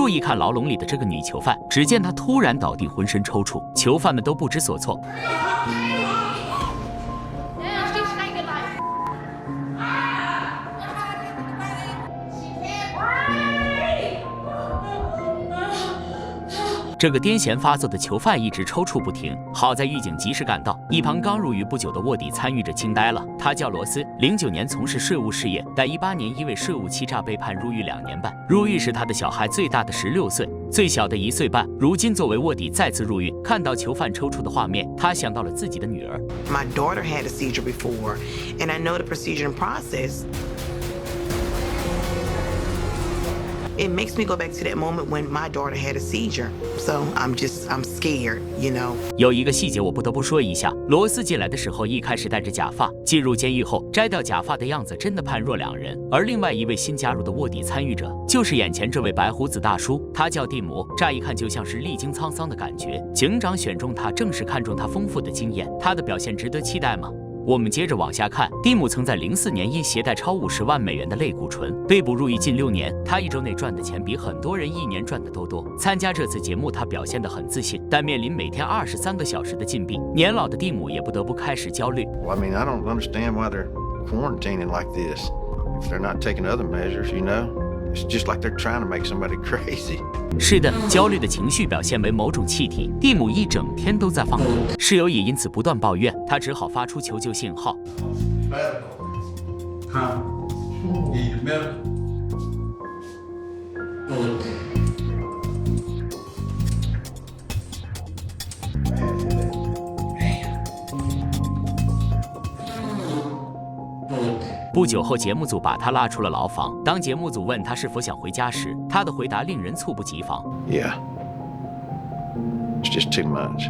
注意看牢笼里的这个女囚犯，只见她突然倒地，浑身抽搐，囚犯们都不知所措。这个癫痫发作的囚犯一直抽搐不停，好在狱警及时赶到。一旁刚入狱不久的卧底参与者惊呆了，他叫罗斯，09年从事税务事业，但18年因为税务欺诈被判入狱2年半。入狱时他的小孩最大的16岁，最小的1岁半。如今作为卧底再次入狱，看到囚犯抽搐的画面，他想到了自己的女儿。My daughter had a seizure before, and I know the procedure and process. It makes me go back to that moment when my daughter had a seizure. So I'm scared, you know. 有一个细节我不得不说一下，罗斯进来的时候一开始戴着假发，进入监狱后摘掉假发的样子真的判若两人。而另外一位新加入的卧底参与者就是眼前这位白胡子大叔，他叫蒂姆，乍一看就像是历经沧桑的感觉。警长选中他正是看中他丰富的经验，他的表现值得期待吗？我们接着往下看，蒂姆曾在04年因携带超50万美元的类固醇被捕入狱近6年。他1周内赚的钱比很多人1年赚的都多。参加这次节目，他表现得很自信，但面临每天23个小时的禁闭，年老的蒂姆也不得不开始焦虑。Well, I mean, I don't understand why they're quarantining like this. If they're not taking other measures, you know, it's just like they're trying to make somebody crazy. 是的，焦虑的情绪表现为某种气体。蒂姆一整天都在放毒，室友也因此不断抱怨，他只好发出求救信号。不久后，节目组把他拉出了牢房。当节目组问他是否想回家时，他的回答令人猝不及防。Yeah, it's just too much.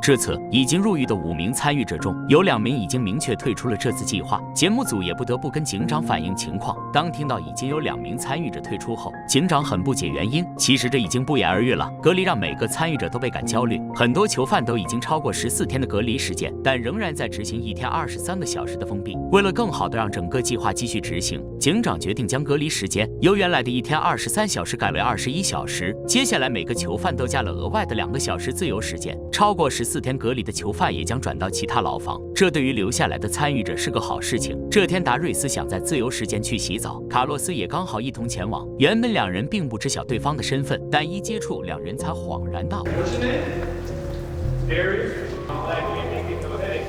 这次已经入狱的5名参与者中，有2名已经明确退出了这次计划，节目组也不得不跟警长反映情况。当听到已经有2名参与者退出后，警长很不解原因。其实这已经不言而喻了，隔离让每个参与者都倍感焦虑，很多囚犯都已经超过14天的隔离时间，但仍然在执行1天23个小时的封闭。为了更好的让整个计划继续执行，警长决定将隔离时间由原来的1天23小时改为21小时。接下来每个囚犯都加了额外的2个小时自由时间，超过14天隔离的囚犯也将转到其他牢房，这对于留下来的参与者是个好事情。这天，达瑞斯想在自由时间去洗澡，卡洛斯也刚好一同前往。原本2人并不知晓对方的身份，但一接触，2人才恍然大悟。Harry, I'm glad you didn't get no headaches.